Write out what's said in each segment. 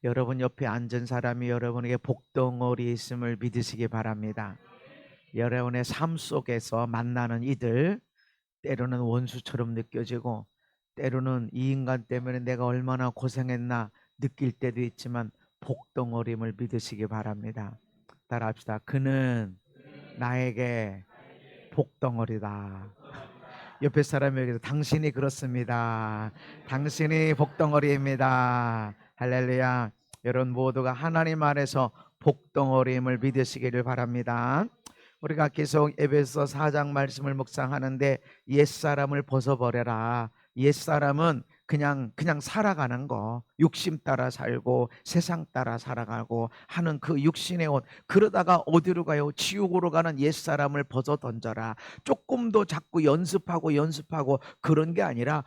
여러분 옆에 앉은 사람이 여러분에게 복덩어리 있음을 믿으시기 바랍니다. 여러분의 삶 속에서 만나는 이들, 때로는 원수처럼 느껴지고 때로는 이 인간 때문에 내가 얼마나 고생했나 느낄 때도 있지만 복덩어림을 믿으시기 바랍니다. 따라합시다. 그는 나에게 복덩어리다. 옆에 사람에게도 당신이 그렇습니다. 당신이 복덩어리입니다. 할렐루야. 여러분 모두가 하나님 안에서 복덩어림을 믿으시기를 바랍니다. 우리가 계속 에베소 4장 말씀을 묵상하는데 옛사람을 벗어버려라. 옛사람은 그냥 살아가는 거, 욕심 따라 살고 세상 따라 살아가고 하는 그 육신의 옷, 그러다가 어디로 가요? 지옥으로 가는 옛사람을 벗어 던져라. 조금 더 자꾸 연습하고 그런 게 아니라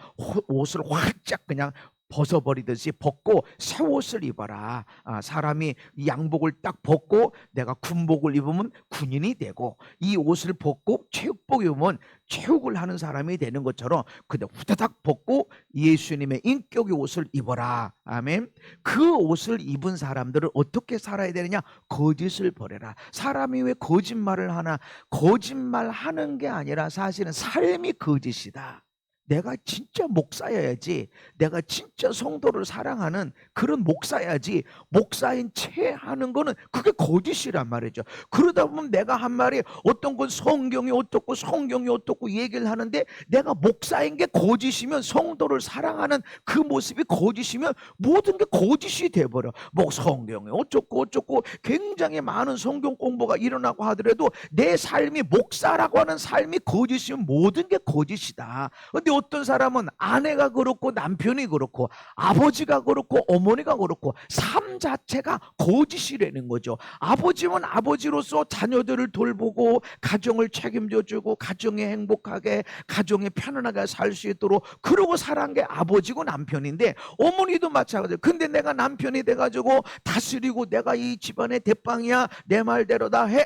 옷을 활짝 그냥 벗어버리듯이 벗고 새 옷을 입어라. 사람이 양복을 딱 벗고 내가 군복을 입으면 군인이 되고, 이 옷을 벗고 체육복 입으면 체육을 하는 사람이 되는 것처럼 그냥 후다닥 벗고 예수님의 인격의 옷을 입어라. 아멘. 그 옷을 입은 사람들은 어떻게 살아야 되느냐? 거짓을 버려라. 사람이 왜 거짓말을 하나? 거짓말하는 게 아니라 사실은 삶이 거짓이다. 내가 진짜 목사여야지, 내가 진짜 성도를 사랑하는 그런 목사야지, 목사인 채 하는 거는 그게 거짓이란 말이죠. 그러다 보면 내가 한 말이 어떤 건 성경이 어떻고 얘기를 하는데 내가 목사인 게 거짓이면, 성도를 사랑하는 그 모습이 거짓이면 모든 게 거짓이 돼버려. 뭐 성경이 어쩌고 굉장히 많은 성경 공부가 일어나고 하더라도 내 삶이, 목사라고 하는 삶이 거짓이면 모든 게 거짓이다. 근데 어떤 사람은 아내가 그렇고 남편이 그렇고 아버지가 그렇고 어머니가 그렇고 삶 자체가 거짓이라는 거죠. 아버지면 아버지로서 자녀들을 돌보고 가정을 책임져주고 가정에 행복하게, 가정에 편안하게 살 수 있도록 그러고 살아간 게 아버지고 남편인데, 어머니도 마찬가지예요. 근데 내가 남편이 돼가지고 다스리고 내가 이 집안의 대빵이야, 내 말대로 다 해,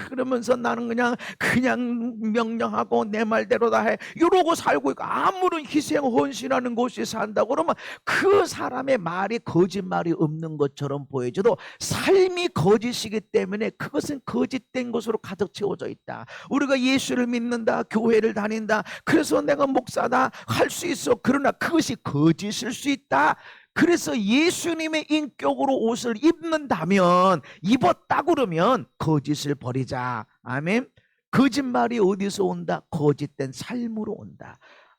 그러면서 나는 그냥 명령하고 내 말대로 다 해, 이러고 살고 있고 아무런 희생 헌신하는 곳이 산다고 그러면 그 사람의 말이 거짓말이 없는 것처럼 보여져도 삶이 거짓이기 때문에 그것은 거짓된 것으로 가득 채워져 있다. 우리가 예수를 믿는다, 교회를 다닌다, 그래서 내가 목사다 할 수 있어. 그러나 그것이 거짓일 수 있다. 그래서 예수님의 인격으로 옷을 입는다면, 입었다 그러면 거짓을 버리자. 아멘. 거짓말이 어디서 온다? 거짓된 삶으로 온다.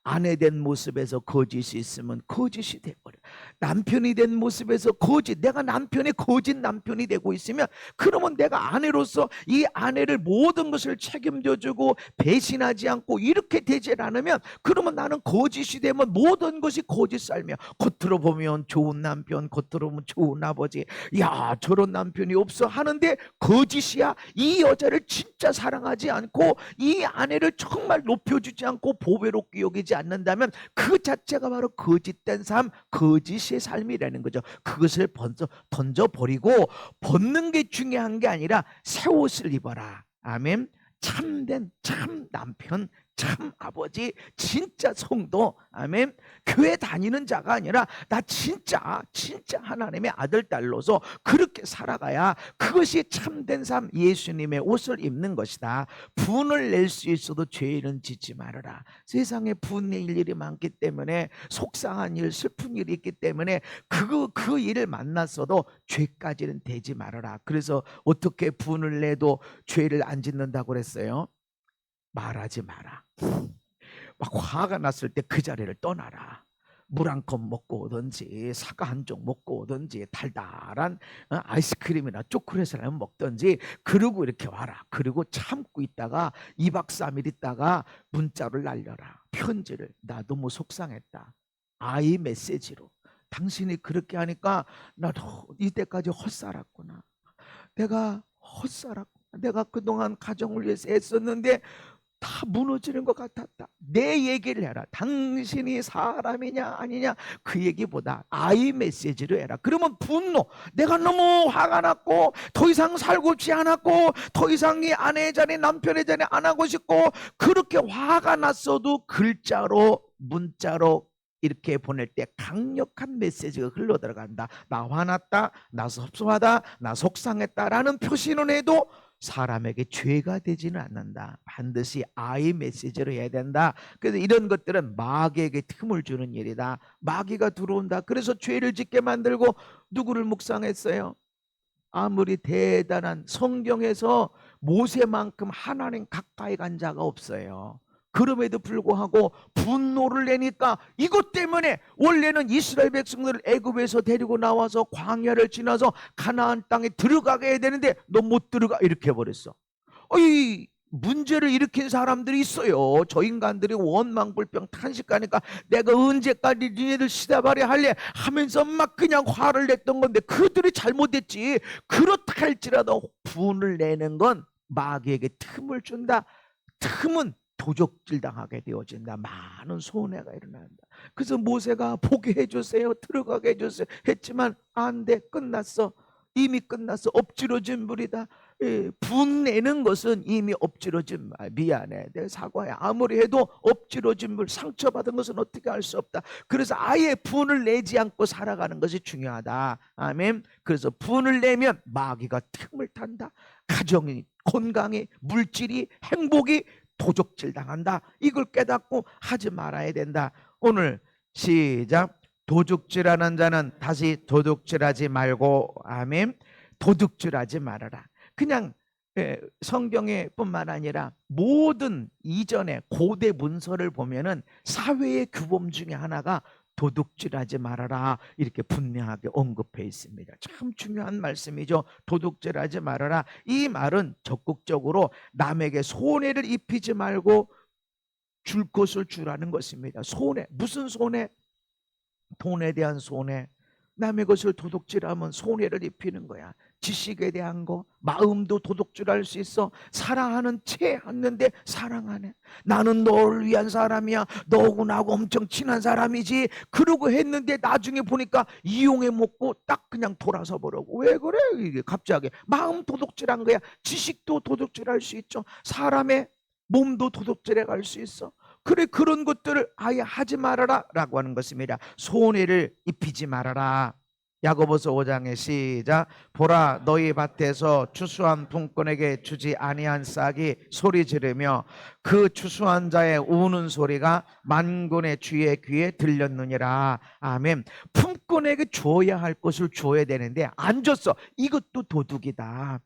아내 된 모습에서 거짓이 있으면 거짓이 돼버려. 남편이 된 모습에서 거짓, 내가 남편이 거짓 남편이 되고 있으면 그러면 내가 아내로서 이 아내를 모든 것을 책임져주고 배신하지 않고 이렇게 되지 않으면, 그러면 나는 거짓이 되면 모든 것이 거짓 삶이야. 겉으로 보면 좋은 남편, 겉으로 보면 좋은 아버지, 야 저런 남편이 없어 하는데 거짓이야. 이 여자를 진짜 사랑하지 않고 이 아내를 정말 높여주지 않고 보배롭게 여기지 않는다면 그 자체가 바로 거짓된 삶, 거짓의 삶이라는 거죠. 그것을 던져버리고 벗는 게 중요한 게 아니라 새 옷을 입어라. 아멘. 참된 참 남편, 참 아버지, 진짜 성도, 아멘. 교회 다니는 자가 아니라 나 진짜 하나님의 아들 딸로서 그렇게 살아가야 그것이 참된 삶, 예수님의 옷을 입는 것이다. 분을 낼 수 있어도 죄는 짓지 말아라. 세상에 분낼 일이 많기 때문에, 속상한 일, 슬픈 일이 있기 때문에 그 일을 만났어도 죄까지는 되지 말아라. 그래서 어떻게 분을 내도 죄를 안 짓는다고 그랬어요? 말하지 마라. 막 화가 났을 때 그 자리를 떠나라. 물 한 컵 먹고 오든지, 사과 한 쪽 먹고 오든지, 달달한 아이스크림이나 초콜릿을 먹든지, 그러고 이렇게 와라. 그리고 참고 있다가 2박 3일 있다가 문자를 날려라. 편지를. 나 너무 속상했다. 아이 메시지로. 당신이 그렇게 하니까 나도 이때까지 헛살았구나. 내가 그동안 가정을 위해서 애썼는데 다 무너지는 것 같았다. 내 얘기를 해라. 당신이 사람이냐 아니냐 그 얘기보다 아이 메시지로 해라. 그러면 분노, 내가 너무 화가 났고 더 이상 살고지 않았고 더 이상 이 아내의 자리, 남편의 자리 안 하고 싶고, 그렇게 화가 났어도 글자로, 문자로 이렇게 보낼 때 강력한 메시지가 흘러 들어간다. 나 화났다, 나 섭섭하다, 나 속상했다라는 표시는 해도 사람에게 죄가 되지는 않는다. 반드시 아이 메시지로 해야 된다. 그래서 이런 것들은 마귀에게 틈을 주는 일이다. 마귀가 들어온다. 그래서 죄를 짓게 만들고 누구를 묵상했어요? 아무리 대단한 성경에서 모세만큼 하나님 가까이 간 자가 없어요. 그럼에도 불구하고 분노를 내니까 이것 때문에 원래는 이스라엘 백성들을 애굽에서 데리고 나와서 광야를 지나서 가나안 땅에 들어가게 해야 되는데 너 못 들어가 이렇게 해버렸어. 이 문제를 일으킨 사람들이 있어요. 저 인간들이 원망불평 탄식하니까 내가 언제까지 니네들 시다발이 할래 하면서 막 그냥 화를 냈던 건데 그들이 잘못했지. 그렇다 할지라도 분을 내는 건 마귀에게 틈을 준다. 틈은 도적질 당하게 되어진다. 많은 손해가 일어난다. 그래서 모세가 보게 해주세요, 들어가게 해주세요 했지만 안 돼. 끝났어. 이미 끝났어. 엎질러진 물이다. 분내는 것은 이미 엎질러진 말. 미안해, 내 사과해. 아무리 해도 엎질러진 물, 상처받은 것은 어떻게 할 수 없다. 그래서 아예 분을 내지 않고 살아가는 것이 중요하다. 아멘. 그래서 분을 내면 마귀가 틈을 탄다. 가정이, 건강이, 물질이, 행복이 도적질 당한다. 이걸 깨닫고 하지 말아야 된다. 오늘 시작. 도둑질하는 자는 다시 도둑질하지 말고, 아멘. 도둑질하지 말아라. 그냥 성경에 뿐만 아니라 모든 이전의 고대 문서를 보면은 사회의 규범 중에 하나가 도둑질하지 말아라 이렇게 분명하게 언급해 있습니다. 참 중요한 말씀이죠. 도둑질하지 말아라. 이 말은 적극적으로 남에게 손해를 입히지 말고 줄 것을 주라는 것입니다. 손해, 무슨 손해? 돈에 대한 손해. 남의 것을 도둑질하면 손해를 입히는 거야. 지식에 대한 거, 마음도 도둑질할 수 있어. 사랑하는 채 했는데 사랑 안 해. 나는 너를 위한 사람이야. 너하고 나하고 엄청 친한 사람이지. 그러고 했는데 나중에 보니까 이용해 먹고 딱 그냥 돌아서 버리고. 왜 그래? 이게 갑자기 마음 도둑질한 거야. 지식도 도둑질할 수 있죠. 사람의 몸도 도둑질해 갈 수 있어. 그래, 그런 것들을 아예 하지 말아라 라고 하는 것입니다. 손해를 입히지 말아라. 야고보서 5장의 시작. 보라, 너희 밭에서 추수한 품꾼에게 주지 아니한 싹이 소리 지르며 그 추수한 자의 우는 소리가 만군의 주의 귀에 들렸느니라. 아멘. 품꾼에게 줘야 할 것을 줘야 되는데 안 줬어. 이것도 도둑이다.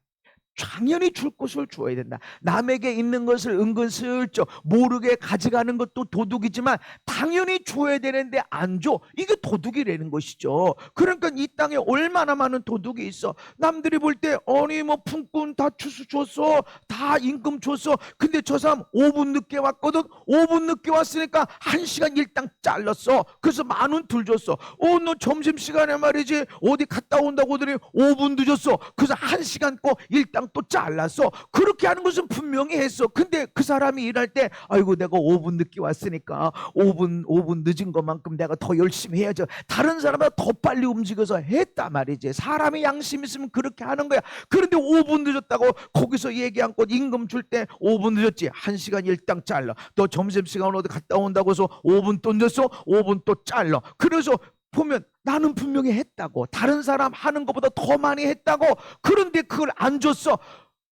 당연히 줄 것을 줘야 된다. 남에게 있는 것을 은근슬쩍 모르게 가져가는 것도 도둑이지만 당연히 줘야 되는데 안 줘. 이게 도둑이라는 것이죠. 그러니까 이 땅에 얼마나 많은 도둑이 있어. 남들이 볼 때 아니 뭐 품꾼 다 추수 줬어, 다 임금 줬어. 근데 저 사람 5분 늦게 왔거든. 5분 늦게 왔으니까 1시간 일당 잘랐어. 그래서 10,000원 덜 줬어. 너 점심시간에 말이지 어디 갔다 온다고 하더니 5분 늦었어. 그래서 1시간 거 일당 또 잘랐어. 그렇게 하는 것은 분명히 했어. 근데 그 사람이 일할 때 아이고 내가 5분 늦게 왔으니까 5분 늦은 것만큼 내가 더 열심히 해야죠. 다른 사람보다 더 빨리 움직여서 했다 말이지. 사람이 양심 있으면 그렇게 하는 거야. 그런데 5분 늦었다고 거기서 얘기 않고 임금 줄 때 5분 늦었지. 1시간 일당 잘라. 너 점심시간 어디 갔다 온다고 해서 5분 또 늦었어. 5분 또 잘라. 그래서 보면 나는 분명히 했다고. 다른 사람 하는 것보다 더 많이 했다고. 그런데 그걸 안 줬어.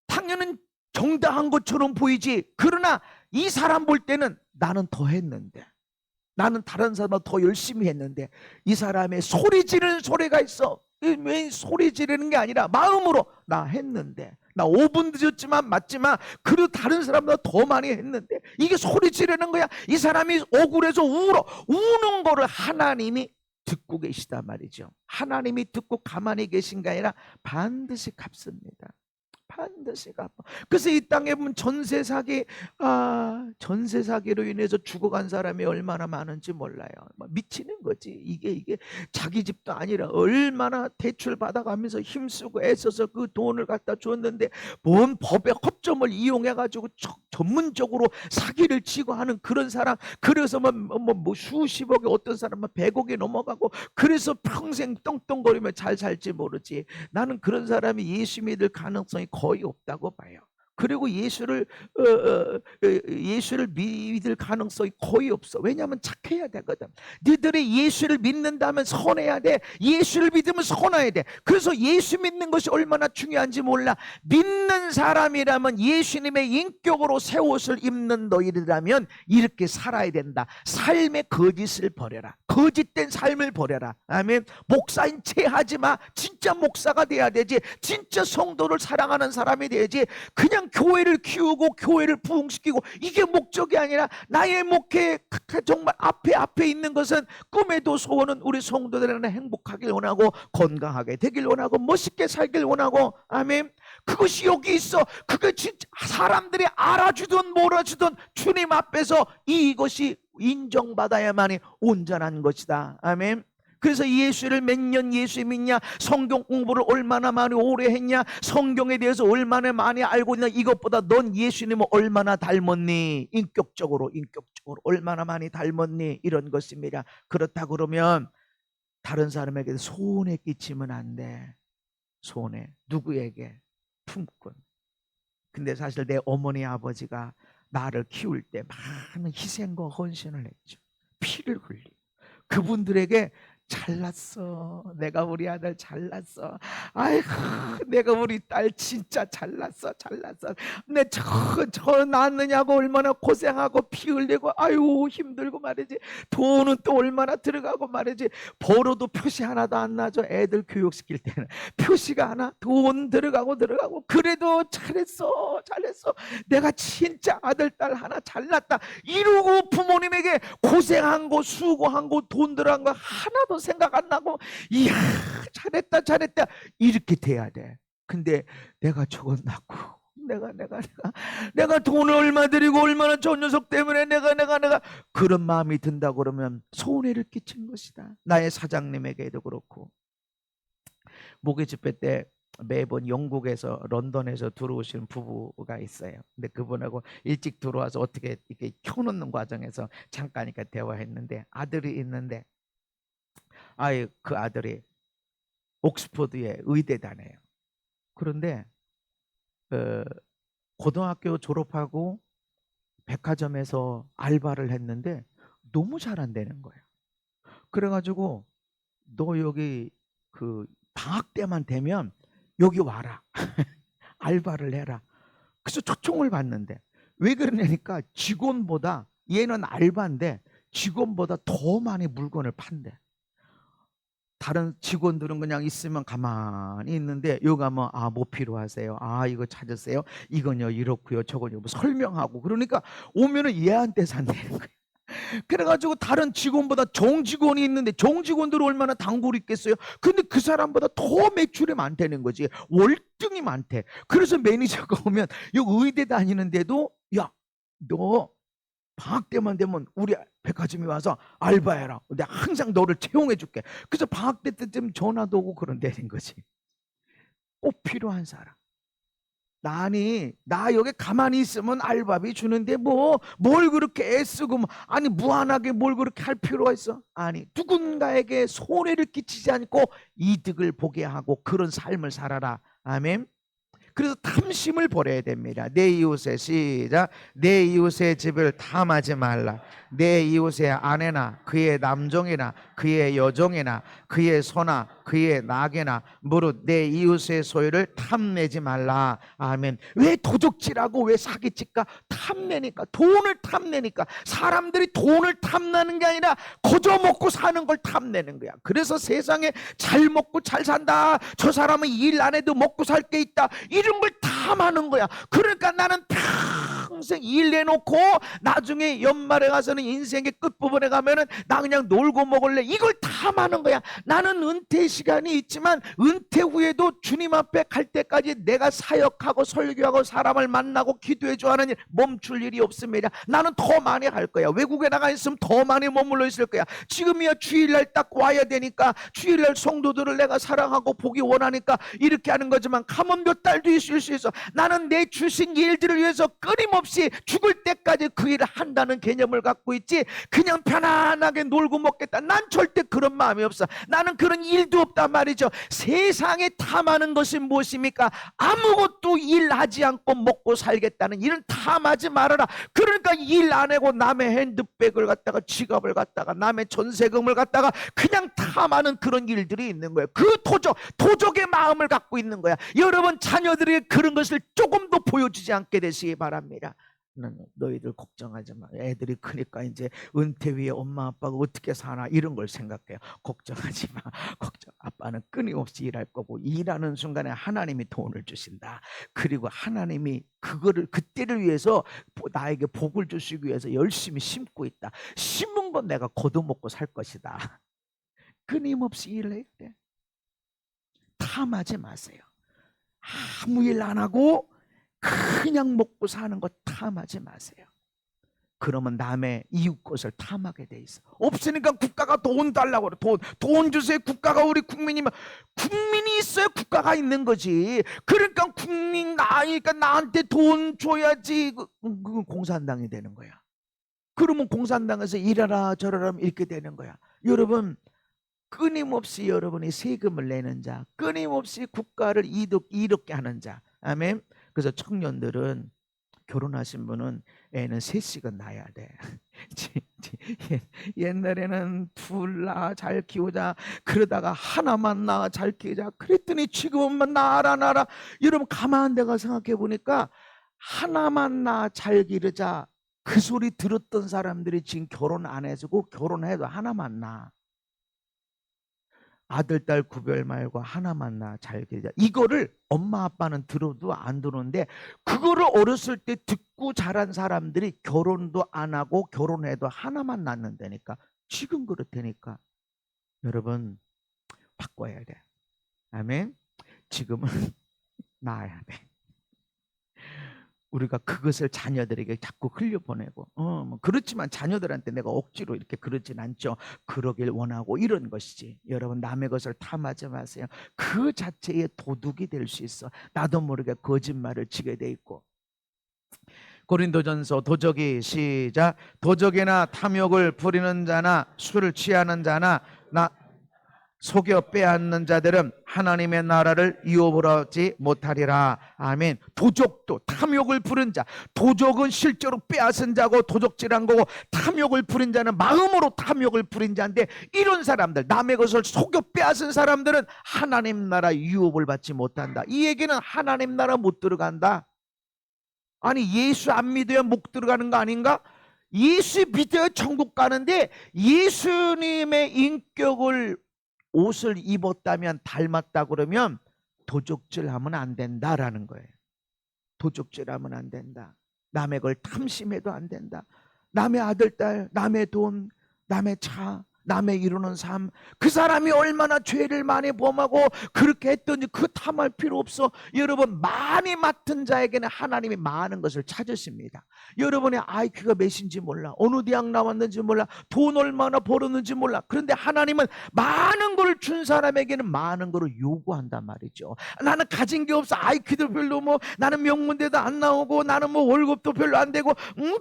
당연히 정당한 것처럼 보이지. 그러나 이 사람 볼 때는 나는 더 했는데, 나는 다른 사람보다 더 열심히 했는데 이 사람의 소리 지르는 소리가 있어. 왜 소리 지르는 게 아니라 마음으로 나 했는데, 나 5분 늦었지만 맞지만 그래도 다른 사람보다 더 많이 했는데, 이게 소리 지르는 거야. 이 사람이 억울해서 울어. 우는 거를 하나님이 듣고 계시단 말이죠. 하나님이 듣고 가만히 계신 게 아니라 반드시 갚습니다. 반드시 갚아. 그래서 이 땅에 보면 전세 사기, 전세 사기로 인해서 죽어간 사람이 얼마나 많은지 몰라요. 미치는 거지. 이게 자기 집도 아니라 얼마나 대출 받아가면서 힘쓰고 애써서 그 돈을 갖다 줬는데 뭔 법의 허점을 이용해가지고 전문적으로 사기를 치고 하는 그런 사람. 그래서 뭐 수십억에, 어떤 사람은 100억이 넘어가고, 그래서 평생 떵떵거리며 잘 살지 모르지. 나는 그런 사람이 예수 믿을 가능성이 거의 없다고 봐요. 그리고 예수를 믿을 가능성이 거의 없어. 왜냐하면 착해야 되거든. 너희들이 예수를 믿는다면 선해야 돼. 예수를 믿으면 선해야 돼. 그래서 예수 믿는 것이 얼마나 중요한지 몰라. 믿는 사람이라면 예수님의 인격으로 새 옷을 입는 너희들이라면 이렇게 살아야 된다. 삶의 거짓을 버려라. 거짓된 삶을 버려라. 아멘. 목사인 채 하지 마. 진짜 목사가 돼야 되지. 진짜 성도를 사랑하는 사람이 돼야지. 그냥 교회를 키우고 교회를 부흥시키고 이게 목적이 아니라 나의 목회 정말 앞에 있는 것은 꿈에도 소원은 우리 성도들은 행복하길 원하고 건강하게 되길 원하고 멋있게 살길 원하고 아멘. 그것이 여기 있어. 그게 진짜 사람들이 알아주든 몰아주든 주님 앞에서 이것이 인정받아야만이 온전한 것이다. 아멘. 그래서 예수를 몇 년 예수 믿냐, 성경 공부를 얼마나 많이 오래 했냐, 성경에 대해서 얼마나 많이 알고 있냐, 이것보다 넌 예수님을 얼마나 닮았니, 인격적으로 얼마나 많이 닮았니, 이런 것입니다. 그렇다 그러면 다른 사람에게 손해 끼치면 안 돼. 손해. 누구에게? 품꾼. 근데 사실 내 어머니 아버지가 나를 키울 때 많은 희생과 헌신을 했죠. 피를 흘리고 그분들에게 잘났어. 내가 우리 아들 잘났어. 아이고, 내가 우리 딸 진짜 잘났어. 저 낳느냐고 얼마나 고생하고 피 흘리고 아유 힘들고 말이지. 돈은 또 얼마나 들어가고 말이지. 벌어도 표시 하나도 안 나죠. 애들 교육시킬 때는 표시가 하나, 돈 들어가고 그래도 잘했어. 내가 진짜 아들 딸 하나 잘났다 이러고 부모님에게 고생한 거 수고한 거 돈 들어간 거 하나도 생각 안 나고 이야 잘했다 이렇게 돼야 돼. 근데 내가 저거 낳고 내가 돈을 얼마 들이고 얼마나 저 녀석 때문에 내가 그런 마음이 든다 그러면 손해를 끼친 것이다. 나의 사장님에게도 그렇고 목요 집회 때 매번 영국에서 런던에서 들어오시는 부부가 있어요. 근데 그분하고 일찍 들어와서 어떻게 이렇게 켜놓는 과정에서 잠깐 이렇게 대화했는데 아들이 있는데 그 아들이 옥스퍼드에 의대 다녀요. 그런데 고등학교 졸업하고 백화점에서 알바를 했는데 너무 잘 안 되는 거예요. 그래가지고 너 여기 그 방학 때만 되면 여기 와라. 알바를 해라. 그래서 초청을 받는데 왜 그러냐니까 직원보다 얘는 알바인데 직원보다 더 많이 물건을 판대. 다른 직원들은 그냥 있으면 가만히 있는데 여기 가면 뭐 필요하세요? 이거 찾으세요? 이건요 이렇고요 저건요 설명하고 그러니까 오면은 얘한테 산다는 거예요. 그래가지고 다른 직원보다 정직원이 있는데 정직원들은 얼마나 단골이 있겠어요? 근데 그 사람보다 더 매출이 많다는 거지. 월등히 많대. 그래서 매니저가 오면 여기 의대 다니는데도 야 너 방학 때만 되면 우리 백화점에 와서 알바해라. 내가 항상 너를 채용해 줄게. 그래서 방학 때쯤 전화도 오고 그런다는 거지. 꼭 필요한 사람. 나 여기 가만히 있으면 알바비 주는데 뭘 그렇게 애쓰고 무한하게 뭘 그렇게 할 필요가 있어? 아니 누군가에게 손해를 끼치지 않고 이득을 보게 하고 그런 삶을 살아라. 아멘. 그래서 탐심을 버려야 됩니다. 내 이웃의 시작. 내 이웃의 집을 탐하지 말라. 내 이웃의 아내나 그의 남종이나 그의 여종이나 그의 소나 그의 낙이나 무릇 내 이웃의 소유를 탐내지 말라. 아멘. 왜 도적질하고 왜 사기칠까? 탐내니까. 돈을 탐내니까. 사람들이 돈을 탐내는 게 아니라 거저 먹고 사는 걸 탐내는 거야. 그래서 세상에 잘 먹고 잘 산다. 저 사람은 일 안 해도 먹고 살 게 있다. 이런 걸 탐하는 거야. 그러니까 나는 평생 일 내놓고 나중에 연말에 가서는 인생의 끝부분에 가면은 나 그냥 놀고 먹을래. 이걸 탐하는 거야. 나는 은퇴 시간이 있지만 은퇴 후에도 주님 앞에 갈 때까지 내가 사역하고 설교하고 사람을 만나고 기도해줘 하는 일 멈출 일이 없습니다. 나는 더 많이 할 거야. 외국에 나가 있으면 더 많이 머물러 있을 거야. 지금이야 주일날 딱 와야 되니까 주일날 성도들을 내가 사랑하고 보기 원하니까 이렇게 하는 거지만 가면 몇 달도 있을 수 있어. 나는 내 주신 일들을 위해서 끊임없이 죽을 때까지 그 일을 한다는 개념을 갖고 있지, 그냥 편안하게 놀고 먹겠다, 난 절대 그런 마음이 없어. 나는 그런 일도 없단 말이죠. 세상에 탐하는 것이 무엇입니까? 아무것도 일하지 않고 먹고 살겠다는 일은 탐하지 말아라. 그러니까 일 안 하고 남의 핸드백을 갖다가, 지갑을 갖다가, 남의 전세금을 갖다가 그냥 탐하는 그런 일들이 있는 거예요. 그 도적의 마음을 갖고 있는 거야. 여러분 자녀들에게 그런 것을 조금도 보여주지 않게 되시기 바랍니다. 너희들 걱정하지 마. 애들이 크니까 이제 은퇴 후에 엄마 아빠가 어떻게 사나 이런 걸 생각해요. 걱정하지 마. 아빠는 끊임없이 일할 거고, 일하는 순간에 하나님이 돈을 주신다. 그리고 하나님이 그때를 위해서 나에게 복을 주시기 위해서 열심히 심고 있다. 심은 건 내가 거두먹고 살 것이다. 끊임없이 일해야 돼. 탐하지 마세요. 아무 일 안 하고 그냥 먹고 사는 거 탐하지 마세요. 그러면 남의 이웃 것을 탐하게 돼 있어. 없으니까 국가가 돈 달라고 그래. 돈 주세요. 국가가 우리 국민이면, 국민이 있어야 국가가 있는 거지. 그러니까 그러니까 나한테 돈 줘야지. 그건 공산당이 되는 거야. 그러면 공산당에서 이래라 저래라 이렇게 되는 거야. 여러분, 끊임없이 여러분이 세금을 내는 자, 끊임없이 국가를 이롭게 하는 자. 아멘. 그래서 청년들은, 결혼하신 분은 애는 셋씩은 낳아야 돼. 옛날에는 둘 낳아 잘 키우자, 그러다가 하나만 낳아 잘 키우자, 그랬더니 지금은 낳아라. 여러분 가만 내가 생각해 보니까, 하나만 낳아 잘 기르자, 그 소리 들었던 사람들이 지금 결혼 안 해주고, 결혼해도 하나만 낳아. 아들 딸 구별 말고 하나만 낳아 잘 기르자. 이거를 엄마 아빠는 들어도 안 들었는데, 그거를 어렸을 때 듣고 자란 사람들이 결혼도 안 하고 결혼해도 하나만 낳는다니까. 지금 그렇다니까. 여러분 바꿔야 돼. 아멘. 지금은 낳아야 돼. 우리가 그것을 자녀들에게 자꾸 흘려보내고, 뭐 그렇지만 자녀들한테 내가 억지로 이렇게 그러진 않죠. 그러길 원하고 이런 것이지. 여러분 남의 것을 탐하지 마세요. 그 자체의 도둑이 될 수 있어. 나도 모르게 거짓말을 치게 돼 있고. 고린도전서 도적이, 시작. 도적이나 탐욕을 부리는 자나 술을 취하는 자나 속여 빼앗는 자들은 하나님의 나라를 유업으로 하지 못하리라. 아멘. 도적도 탐욕을 부른 자, 도적은 실제로 빼앗은 자고 도적질한 거고, 탐욕을 부린 자는 마음으로 탐욕을 부린 자인데, 이런 사람들, 남의 것을 속여 빼앗은 사람들은 하나님 나라 유업을 받지 못한다. 이 얘기는 하나님 나라 못 들어간다. 아니 예수 안 믿어야 못 들어가는 거 아닌가? 예수 믿어야 천국 가는데, 예수님의 인격을, 옷을 입었다면 닮았다 그러면 도적질하면 안 된다라는 거예요. 도적질하면 안 된다. 남의 걸 탐심해도 안 된다. 남의 아들 딸, 남의 돈, 남의 차, 남의 이루는 삶, 그 사람이 얼마나 죄를 많이 범하고 그렇게 했더니 그 탐할 필요 없어. 여러분 많이 맡은 자에게는 하나님이 많은 것을 찾으십니다. 여러분의 IQ가 몇인지 몰라, 어느 대학 나왔는지 몰라, 돈 얼마나 벌었는지 몰라. 그런데 하나님은 많은 걸 준 사람에게는 많은 걸 요구한단 말이죠. 나는 가진 게 없어, IQ도 별로, 뭐 나는 명문대도 안 나오고, 나는 뭐 월급도 별로 안 되고,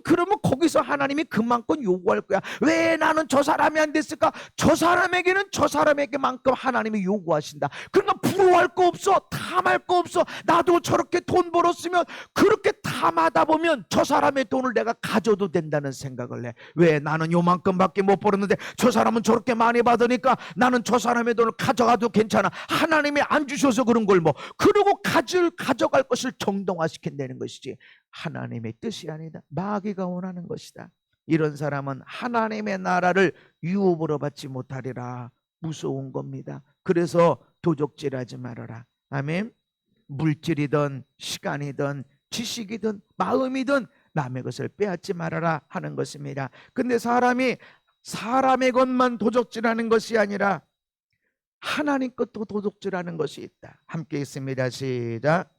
그러면 거기서 하나님이 그만큼 요구할 거야. 왜 나는 저 사람이 안 됐을까? 저 사람에게는 저 사람에게만큼 하나님이 요구하신다. 그러니까 부러워할 거 없어, 탐할 거 없어. 나도 저렇게 돈 벌었으면, 그렇게 탐하다 보면 저 사람의 돈을 내가 가져도 된다는 생각을 해. 왜? 나는 요만큼밖에 못 벌었는데 저 사람은 저렇게 많이 받으니까 나는 저 사람의 돈을 가져가도 괜찮아. 하나님이 안 주셔서 그런 걸 뭐, 그러고 가져갈 것을 정당화시킨다는 것이지, 하나님의 뜻이 아니다. 마귀가 원하는 것이다. 이런 사람은 하나님의 나라를 유업으로 받지 못하리라. 무서운 겁니다. 그래서 도적질하지 말아라. 아멘. 물질이든 시간이든 지식이든 마음이든 남의 것을 빼앗지 말아라 하는 것입니다. 근데 사람이 사람의 것만 도적질하는 것이 아니라 하나님 것도 도둑질하는 것이 있다. 함께 있습니다. 시작.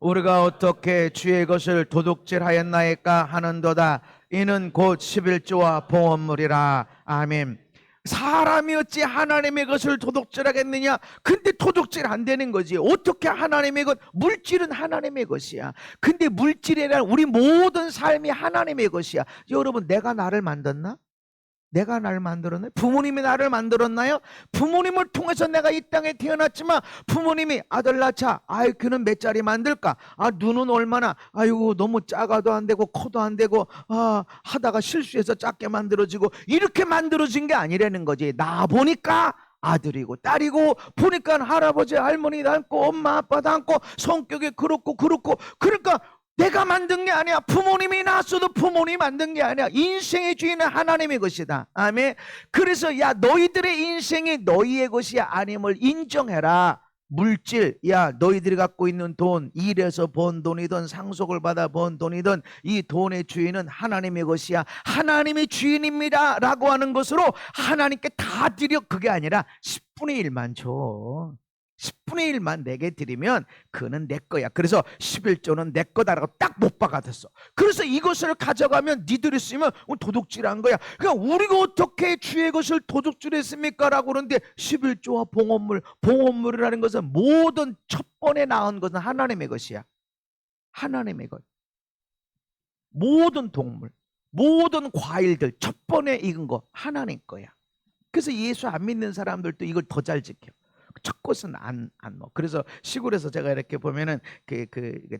우리가 어떻게 주의 것을 도둑질하였나이까 하는도다. 이는 곧 11조와 봉헌물이라. 아멘. 사람이 어찌 하나님의 것을 도둑질하겠느냐? 근데 도둑질 안 되는 거지. 어떻게 하나님의 것? 물질은 하나님의 것이야. 근데 물질이란 우리 모든 삶이 하나님의 것이야. 여러분, 내가 나를 만들었나? 내가 나를 만들었나요? 부모님이 나를 만들었나요? 부모님을 통해서 내가 이 땅에 태어났지만 부모님이 아들 낳자, 아이 그는 몇 짜리 만들까? 아 눈은 얼마나, 아이고 너무 작아도 안 되고 커도 안 되고, 아 하다가 실수해서 작게 만들어지고, 이렇게 만들어진 게 아니라는 거지. 나 보니까 아들이고 딸이고, 보니까 할아버지 할머니 닮고 엄마 아빠 닮고 성격이 그렇고 그러니까 내가 만든 게 아니야. 부모님이 낳았어도 부모님이 만든 게 아니야. 인생의 주인은 하나님의 것이다. 아멘. 그래서 야 너희들의 인생이 너희의 것이 아님을 인정해라. 물질, 야 너희들이 갖고 있는 돈, 일해서 번 돈이든 상속을 받아 번 돈이든 이 돈의 주인은 하나님의 것이야. 하나님이 주인입니다 라고 하는 것으로 하나님께 다 드려. 그게 아니라 10분의 1만 줘. 10분의 1만 내게 드리면 그는 내 거야. 그래서 11조는 내 거다라고 딱 못 박아뒀어. 그래서 이것을 가져가면 니들이 쓰면 도둑질한 거야. 그러니까 우리가 어떻게 주의 것을 도둑질했습니까? 라고 그러는데 11조와 봉헌물이라는 것은 모든 첫 번에 낳은 것은 하나님의 것이야. 하나님의 것. 모든 동물, 모든 과일들 첫 번에 익은 거 하나님 거야. 그래서 예수 안 믿는 사람들도 이걸 더 잘 지켜. 첫 것은 안 먹어. 그래서 시골에서 제가 이렇게 보면은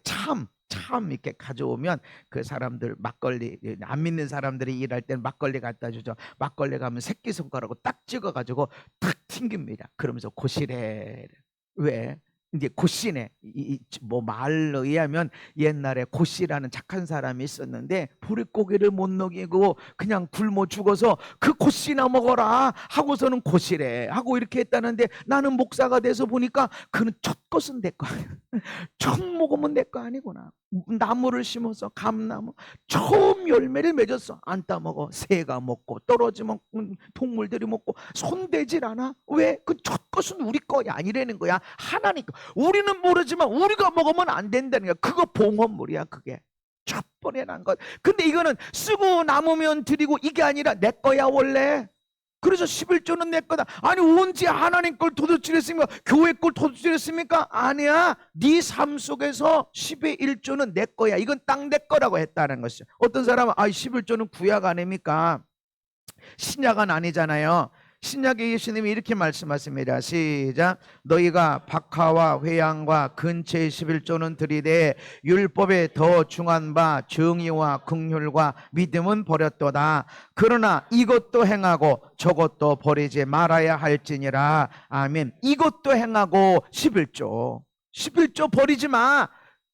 참 이렇게 가져오면 그 사람들 막걸리, 안 믿는 사람들이 일할 때는 막걸리 갖다 주죠. 막걸리 가면 새끼손가락으로 딱 찍어가지고 탁 튕깁니다. 그러면서 고시래. 왜? 이제 고씨네. 뭐 말로 의하면 옛날에 고씨라는 착한 사람이 있었는데 보릿고기를 못 먹이고 그냥 굶어 죽어서 그 고씨나 먹어라 하고서는 고씨래 하고 이렇게 했다는데, 나는 목사가 돼서 보니까 그는 첫 것은 내 거 아니야. 처음 먹으면 내 거 아니구나. 나무를 심어서 감나무 처음 열매를 맺었어. 안 따먹어. 새가 먹고 떨어지면 동물들이 먹고 손대질 않아. 왜? 그 첫 것은 우리 거이 아니라는 거야. 하나님 거. 우리는 모르지만 우리가 먹으면 안 된다는 거야. 그거 봉헌물이야. 그게 첫 번에 난 것. 근데 이거는 쓰고 남으면 드리고, 이게 아니라 내 거야 원래. 그래서 11조는 내 거다. 아니 언제 하나님 걸 도둑질했습니까? 교회 걸 도둑질했습니까? 아니야. 네 삶 속에서 10의 1조는 내 거야. 이건 딱 내 거라고 했다는 것이죠. 어떤 사람은 11조는 구약 아닙니까? 신약은 아니잖아요. 신약의 예수님이 이렇게 말씀하십니다. 시작. 너희가 박하와 회양과 근처의 11조는 드리되 율법에 더 중한 바 정의와 긍휼과 믿음은 버렸도다. 그러나 이것도 행하고 저것도 버리지 말아야 할지니라. 아멘. 이것도 행하고 11조 버리지 마.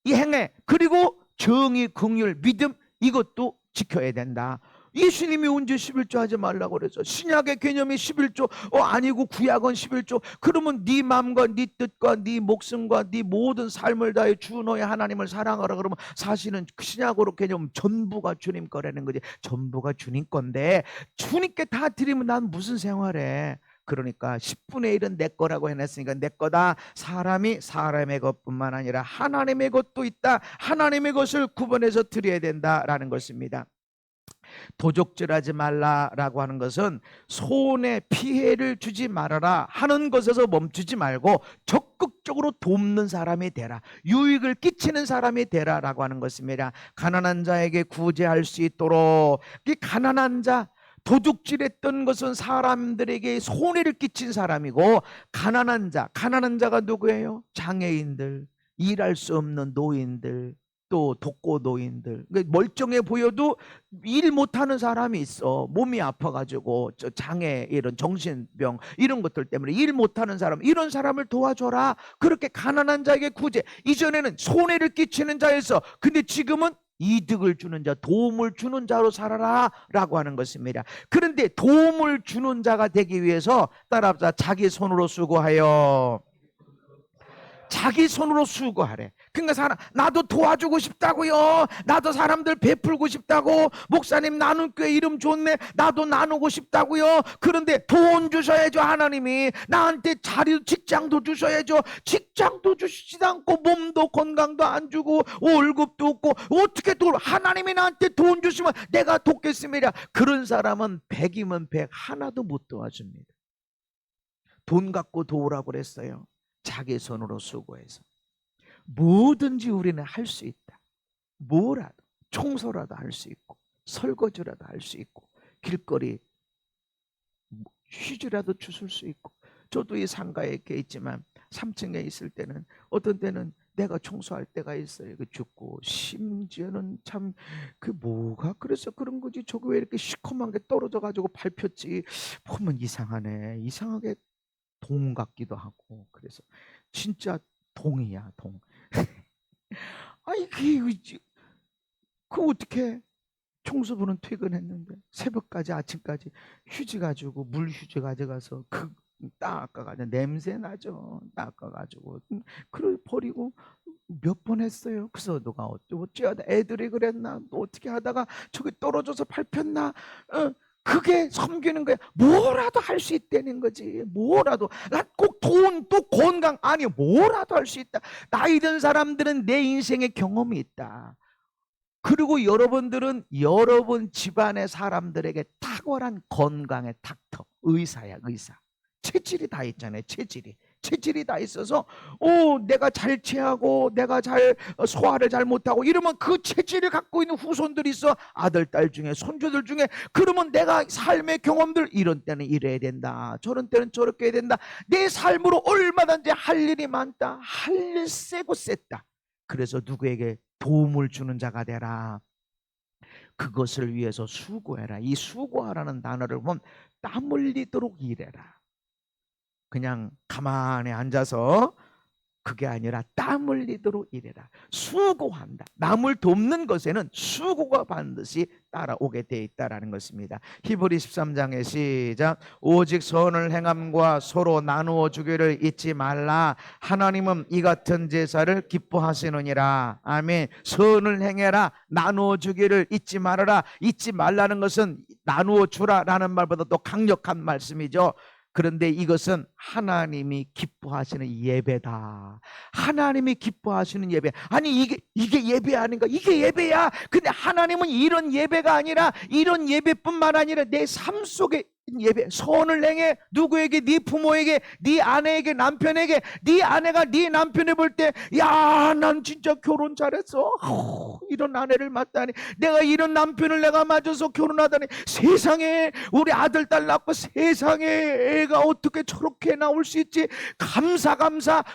이 행해. 그리고 정의, 긍휼, 믿음, 이것도 지켜야 된다. 예수님이 언제 11조 하지 말라고 그래서? 신약의 개념이 11조 아니고 구약은 11조. 그러면 네 마음과 네 뜻과 네 목숨과 네 모든 삶을 다해 주 너의 하나님을 사랑하라 그러면 사실은 신약으로 개념 전부가 주님 거라는 거지. 전부가 주님 건데 주님께 다 드리면 난 무슨 생활해? 그러니까 10분의 1은 내 거라고 해놨으니까 내 거다. 사람이 사람의 것뿐만 아니라 하나님의 것도 있다. 하나님의 것을 구분해서 드려야 된다라는 것입니다. 도적질하지 말라라고 하는 것은 손에 피해를 주지 말아라 하는 것에서 멈추지 말고 적극적으로 돕는 사람이 되라. 유익을 끼치는 사람이 되라라고 하는 것입니다. 가난한 자에게 구제할 수 있도록. 이 가난한 자, 도둑질했던 것은 사람들에게 손해를 끼친 사람이고, 가난한 자가 누구예요? 장애인들, 일할 수 없는 노인들, 또 독거 노인들. 멀쩡해 보여도 일 못하는 사람이 있어. 몸이 아파가지고 장애, 이런 정신병 이런 것들 때문에 일 못하는 사람, 이런 사람을 도와줘라. 그렇게 가난한 자에게 구제. 이전에는 손해를 끼치는 자에서, 근데 지금은 이득을 주는 자, 도움을 주는 자로 살아라 라고 하는 것입니다. 그런데 도움을 주는 자가 되기 위해서 따라합시다. 자기 손으로 수고하여 자기 손으로 수고하래. 그러니까 나도 도와주고 싶다고요. 나도 사람들 베풀고 싶다고. 목사님 나눔 교회 이름 좋네. 나도 나누고 싶다고요. 그런데 돈 주셔야죠. 하나님이 나한테 자리 직장도 주셔야죠. 직장도 주시지도 않고 몸도 건강도 안 주고 월급도 없고 어떻게 하나님이 나한테 돈 주시면 내가 돕겠습니다. 그런 사람은 100이면 100 하나도 못 도와줍니다. 돈 갖고 도우라고 그랬어요. 자기 손으로 수고해서. 뭐든지 우리는 할 수 있다. 뭐라도, 청소라도 할 수 있고 설거지라도 할 수 있고 길거리 휴지라도 주술 수 있고. 저도 이 상가에 이렇게 있지만 3층에 있을 때는 어떤 때는 내가 청소할 때가 있어요. 그 죽고 심지어는 참 그 뭐가 그래서 그런 거지. 저거 왜 이렇게 시커먼 게 떨어져 가지고 밟혔지. 보면 이상하네. 이상하게 동 같기도 하고. 그래서 진짜 동이야 동. 아니 그 어떻게 청소부는 퇴근했는데 새벽까지 아침까지 휴지 가지고 물 휴지 가져가서 그 닦아가지고 냄새 나죠. 닦아가지고 그걸 버리고 몇 번 했어요. 그래서 누가 어쩌다 애들이 그랬나 또 어떻게 하다가 저기 떨어져서 밟혔나. 그게 섬기는 거야. 뭐라도 할 수 있다는 거지. 뭐라도. 난 꼭 돈 또 건강 아니 뭐라도 할 수 있다. 나이 든 사람들은 내 인생의 경험이 있다. 그리고 여러분들은 여러분 집안의 사람들에게 탁월한 건강의 닥터, 의사야 의사. 체질이 다 있잖아요. 체질이 다 있어서 내가 잘 체하고 내가 잘 소화를 잘 못하고 이러면 그 체질을 갖고 있는 후손들이 있어. 아들, 딸 중에 손주들 중에. 그러면 내가 삶의 경험들 이런 때는 이래야 된다. 저런 때는 저렇게 해야 된다. 내 삶으로 얼마든지 할 일이 많다. 할 일 세고 셌다. 그래서 누구에게 도움을 주는 자가 되라. 그것을 위해서 수고해라. 이 수고하라는 단어를 보면 땀 흘리도록 일해라. 그냥 가만히 앉아서 그게 아니라 땀 흘리도록 일해라. 수고한다. 남을 돕는 것에는 수고가 반드시 따라오게 돼 있다라는 것입니다. 히브리 13장의 시작. 오직 선을 행함과 서로 나누어 주기를 잊지 말라. 하나님은 이 같은 제사를 기뻐하시느니라. 아멘. 선을 행해라. 나누어 주기를 잊지 말아라. 잊지 말라는 것은 나누어 주라라는 말보다 더 강력한 말씀이죠. 그런데 이것은 하나님이 기뻐하시는 예배다. 하나님이 기뻐하시는 예배. 아니 이게 예배 아닌가? 이게 예배야. 근데 하나님은 이런 예배가 아니라 이런 예배뿐만 아니라 내 삶 속에 예배. 선을 행해. 누구에게? 네 부모에게, 네 아내에게, 남편에게. 네 아내가 네 남편을 볼 때 야, 난 진짜 결혼 잘했어. 이런 아내를 맞다니. 내가 이런 남편을 내가 맞아서 결혼하다니. 세상에 우리 아들 딸 낳고 세상에 애가 어떻게 저렇게 나올 수 있지. 감사.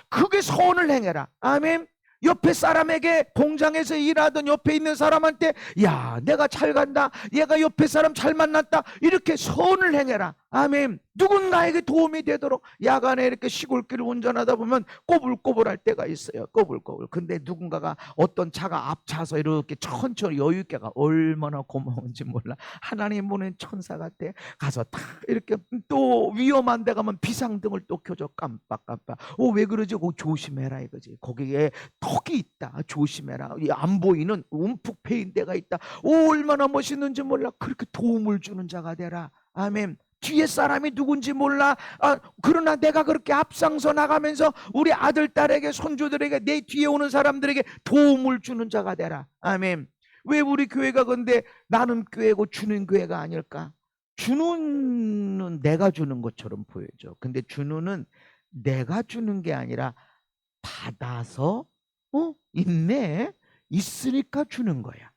그게 선을 행해라. 아멘. 옆에 사람에게 공장에서 일하던 옆에 있는 사람한테 야, 내가 잘 간다. 얘가 옆에 사람 잘 만났다. 이렇게 선을 행해라. 아멘. 누군가에게 도움이 되도록. 야간에 이렇게 시골길을 운전하다 보면 꼬불꼬불할 때가 있어요. 꼬불꼬불. 근데 누군가가 어떤 차가 앞차서 이렇게 천천히 여유 있게 가. 얼마나 고마운지 몰라. 하나님 보낸 천사 같아. 가서 탁 이렇게 또 위험한 데 가면 비상등을 또 켜줘. 깜빡깜빡. 왜 그러지? 조심해라 이거지. 거기에 턱이 있다. 조심해라. 안 보이는 움푹 패인 데가 있다. 얼마나 멋있는지 몰라. 그렇게 도움을 주는 자가 되라. 아멘. 뒤에 사람이 누군지 몰라. 그러나 내가 그렇게 앞장서 나가면서 우리 아들, 딸에게, 손주들에게, 내 뒤에 오는 사람들에게 도움을 주는 자가 되라. 아멘. 왜 우리 교회가 근데 나는 교회고 주는 교회가 아닐까? 주는 내가 주는 것처럼 보여져. 근데 주는 내가 주는 게 아니라 받아서 있네. 있으니까 주는 거야.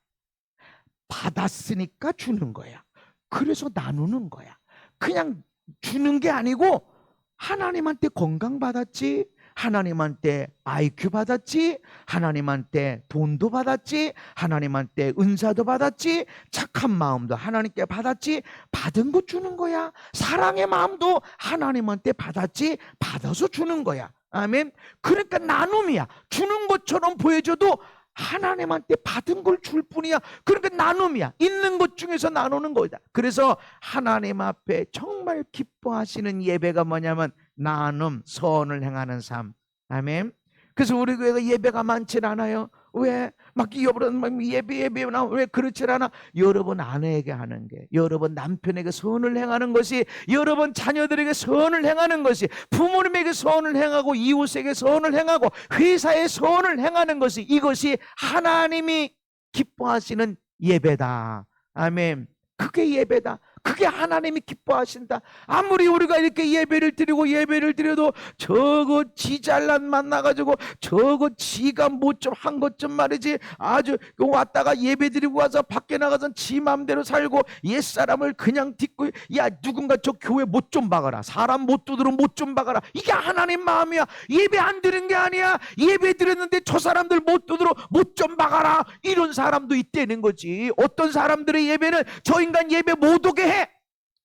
받았으니까 주는 거야. 그래서 나누는 거야. 그냥 주는 게 아니고 하나님한테 건강 받았지, 하나님한테 IQ 받았지, 하나님한테 돈도 받았지, 하나님한테 은사도 받았지, 착한 마음도 하나님께 받았지. 받은 거 주는 거야. 사랑의 마음도 하나님한테 받았지, 받아서 주는 거야. 아멘. 그러니까 나눔이야. 주는 것처럼 보여줘도 하나님한테 받은 걸 줄 뿐이야. 그러니까 나눔이야. 있는 것 중에서 나누는 거다. 그래서 하나님 앞에 정말 기뻐하시는 예배가 뭐냐면 나눔, 선을 행하는 삶. 아멘. 그래서 우리 교회가 예배가 많진 않아요. 왜? 막 여러분 예배나 왜 그렇지 않아? 여러분 아내에게 하는 게, 여러분 남편에게 선을 행하는 것이, 여러분 자녀들에게 선을 행하는 것이, 부모님에게 선을 행하고 이웃에게 선을 행하고 회사에 선을 행하는 것이, 이것이 하나님이 기뻐하시는 예배다. 아멘. 그게 예배다. 그게 하나님이 기뻐하신다. 아무리 우리가 이렇게 예배를 드려도 저거 지 잘난 만나가지고 저거 지가 뭐 좀 한 것 좀 말이지, 아주 왔다가 예배 드리고 와서 밖에 나가서 지 맘대로 살고 옛사람을 그냥 딛고, 야 누군가 저 교회 못 좀 박아라, 사람 못 두드려 못 좀 박아라. 이게 하나님 마음이야. 예배 안 드린 게 아니야. 예배 드렸는데 저 사람들 못 두드려 못 좀 박아라, 이런 사람도 있다는 거지. 어떤 사람들의 예배는 저 인간 예배 못 오게 해,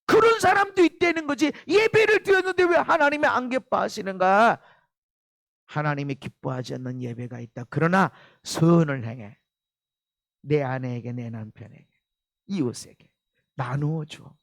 그런 사람도 있다는 거지. 예배를 드렸는데 왜 하나님이 안 기뻐하시는가? 하나님이 기뻐하지 않는 예배가 있다. 그러나 선을 행해. 내 아내에게, 내 남편에게, 이웃에게 나누어 줘.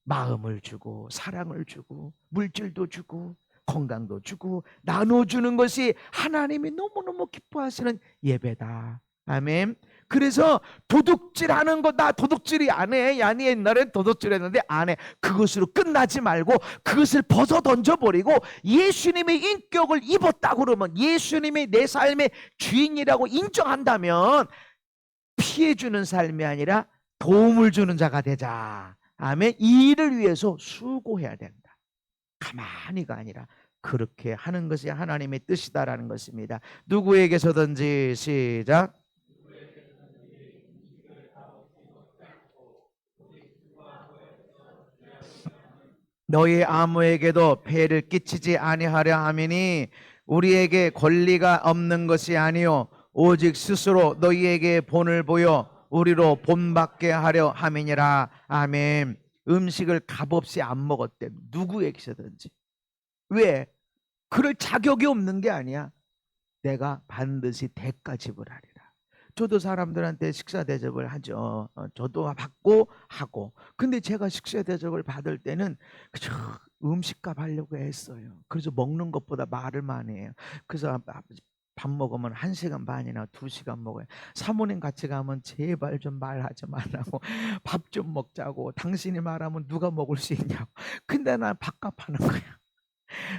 마음을 주고 사랑을 주고 물질도 주고 건강도 주고 나눠주는 것이 하나님이 너무너무 기뻐하시는 예배다. 아멘. 그래서 도둑질하는 거, 나 도둑질이 안 해. 야니 옛날엔 도둑질했는데 안 해. 그것으로 끝나지 말고 그것을 벗어 던져버리고 예수님의 인격을 입었다 그러면, 예수님이 내 삶의 주인이라고 인정한다면 피해주는 삶이 아니라 도움을 주는 자가 되자. 아멘. 이 일을 위해서 수고해야 된다. 가만히가 아니라 그렇게 하는 것이 하나님의 뜻이다라는 것입니다. 누구에게서든지, 시작. 너희 아무에게도 폐를 끼치지 아니하려 함이니 우리에게 권리가 없는 것이 아니요 오직 스스로 너희에게 본을 보여 우리로 본받게 하려 함이니라. 아멘. 음식을 값없이 안 먹었대. 누구에게서든지. 왜? 그럴 자격이 없는 게 아니야. 내가 반드시 대가 지불하리라. 저도 사람들한테 식사 대접을 하죠. 저도 받고 하고. 근데 제가 식사 대접을 받을 때는 그저 음식값 하려고 했어요. 그래서 먹는 것보다 말을 많이 해요. 그래서 밥 먹으면 1시간 반이나 2시간 먹어요. 사모님 같이 가면 제발 좀 말하지 말라고, 밥 좀 먹자고, 당신이 말하면 누가 먹을 수 있냐고. 근데 난 밥값 하는 거야.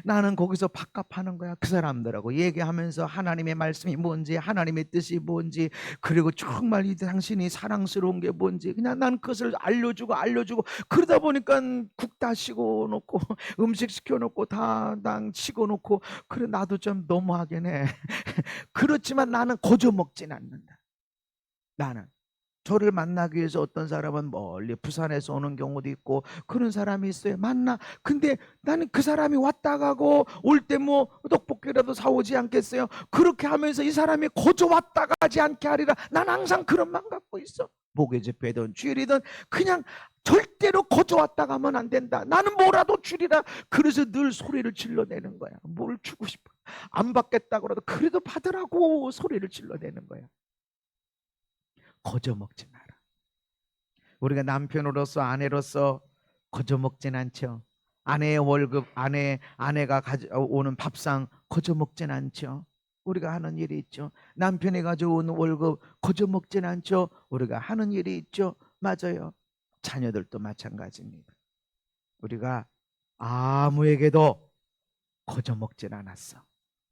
나는 거기서 밥값하는 거야. 그 사람들하고 얘기하면서 하나님의 말씀이 뭔지, 하나님의 뜻이 뭔지, 그리고 정말 이 당신이 사랑스러운 게 뭔지 그냥 난 그것을 알려주고 그러다 보니까 국 다 식어 놓고 음식 시켜 놓고 다 식어 놓고, 그래 나도 좀 너무하긴 해. 그렇지만 나는 거저 먹진 않는다. 나는 저를 만나기 위해서 어떤 사람은 멀리 부산에서 오는 경우도 있고 그런 사람이 있어요. 만나. 근데 나는 그 사람이 왔다 가고 올 때 뭐 떡볶이라도 사오지 않겠어요? 그렇게 하면서 이 사람이 거저 왔다 가지 않게 하리라. 난 항상 그런 마음 갖고 있어. 목에 집회든 주일이든 그냥 절대로 거저 왔다 가면 안 된다. 나는 뭐라도 주리라. 그래서 늘 소리를 질러내는 거야. 뭘 주고 싶어. 안 받겠다고 그래도 그래도 받으라고 소리를 질러내는 거야. 거저 먹지 마라. 우리가 남편으로서, 아내로서 거저 먹진 않죠. 아내의 월급, 아내가 가져오는 밥상 거저 먹진 않죠. 우리가 하는 일이 있죠. 남편이 가져온 월급 거저 먹진 않죠. 우리가 하는 일이 있죠. 맞아요. 자녀들도 마찬가지입니다. 우리가 아무에게도 거저 먹진 않았어.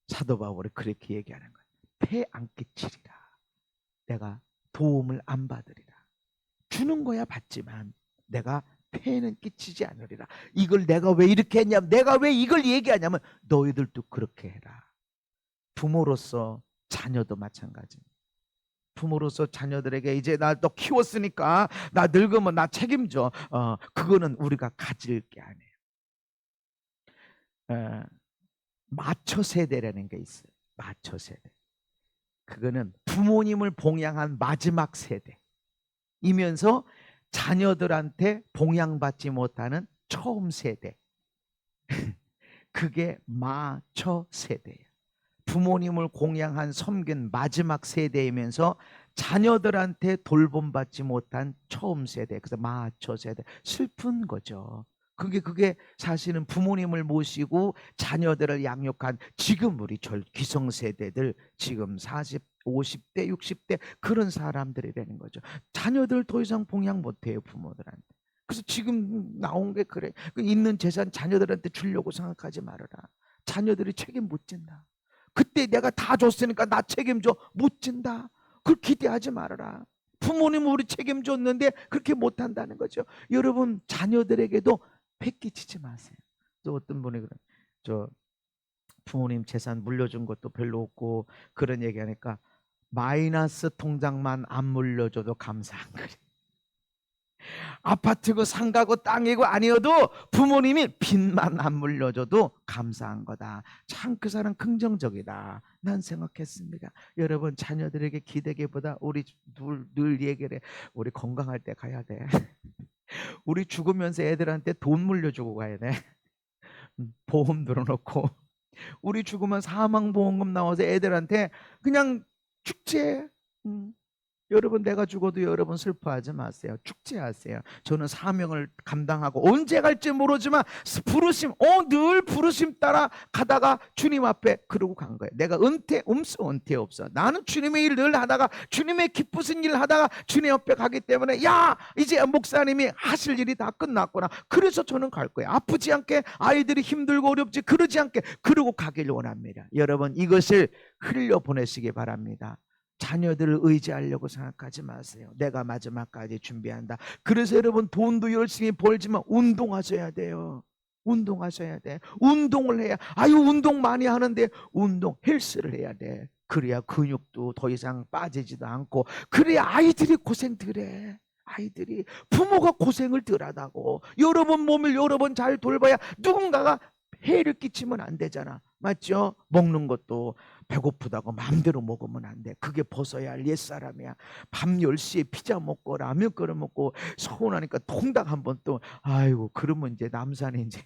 사도 바울이 그렇게 얘기하는 거예요. 폐 안 끼치리라. 내가 도움을 안 받으리라. 주는 거야 받지만 내가 폐는 끼치지 않으리라. 이걸 내가 왜 이렇게 했냐면, 내가 왜 이걸 얘기하냐면 너희들도 그렇게 해라. 부모로서 자녀도 마찬가지입니다. 부모로서 자녀들에게 이제 나 너 키웠으니까 나 늙으면 나 책임져. 그거는 우리가 가질 게 아니에요. 마처 세대라는 게 있어요. 마처 세대. 그거는 부모님을 봉양한 마지막 세대이면서 자녀들한테 봉양받지 못하는 처음 세대. 그게 마처 세대예요. 부모님을 공양한 섬긴 마지막 세대이면서 자녀들한테 돌봄받지 못한 처음 세대. 그래서 마처 세대. 슬픈 거죠. 그게 사실은 부모님을 모시고 자녀들을 양육한 지금 우리 기성세대들 지금 40, 50대, 60대 그런 사람들이라는 거죠. 자녀들 더 이상 봉양 못해요, 부모들한테. 그래서 지금 나온 게 그래. 있는 재산 자녀들한테 주려고 생각하지 말아라. 자녀들이 책임 못 진다. 그때 내가 다 줬으니까 나 책임져. 못 진다. 그걸 기대하지 말아라. 부모님은 우리 책임졌는데 그렇게 못한다는 거죠. 여러분 자녀들에게도 패기치지 마세요. 또 어떤 분이 그래, 저 부모님 재산 물려준 것도 별로 없고 그런 얘기하니까 마이너스 통장만 안 물려줘도 감사한 거예요. 아파트고 상가고 땅이고 아니어도 부모님이 빚만 안 물려줘도 감사한 거다. 참 그 사람 긍정적이다 난 생각했습니다. 여러분 자녀들에게 기대기보다 우리 늘 얘기를 해. 우리 건강할 때 가야 돼. 우리 죽으면서 애들한테 돈 물려주고 가야 돼. 보험 들어놓고 우리 죽으면 사망보험금 나와서 애들한테 그냥 축제. 여러분 내가 죽어도 여러분 슬퍼하지 마세요. 축제하세요. 저는 사명을 감당하고 언제 갈지 모르지만 부르심 늘 부르심 따라 가다가 주님 앞에 그러고 간 거예요. 내가 은퇴 없어. 나는 주님의 일 늘 하다가 주님의 기쁘신 일 하다가 주님 앞에 가기 때문에 야 이제 목사님이 하실 일이 다 끝났구나. 그래서 저는 갈 거예요. 아프지 않게 아이들이 힘들고 어렵지 그러지 않게 그러고 가길 원합니다. 여러분 이것을 흘려보내시기 바랍니다. 자녀들을 의지하려고 생각하지 마세요. 내가 마지막까지 준비한다. 그래서 여러분 돈도 열심히 벌지만 운동하셔야 돼요. 운동하셔야 돼. 운동을 해야. 운동 많이 하는데 운동 헬스를 해야 돼. 그래야 근육도 더 이상 빠지지도 않고 그래야 아이들이 고생 덜 해. 아이들이 부모가 고생을 덜 하다고. 여러분 몸을 여러분 잘 돌봐야 누군가가 해를 끼치면 안 되잖아. 맞죠? 먹는 것도 배고프다고 마음대로 먹으면 안 돼. 그게 벗어야 할 옛사람이야. 밤 10시에 피자 먹고 라면 끓여 먹고 서운하니까 통닭 한번 또 아이고 그러면 이제 남산에 이제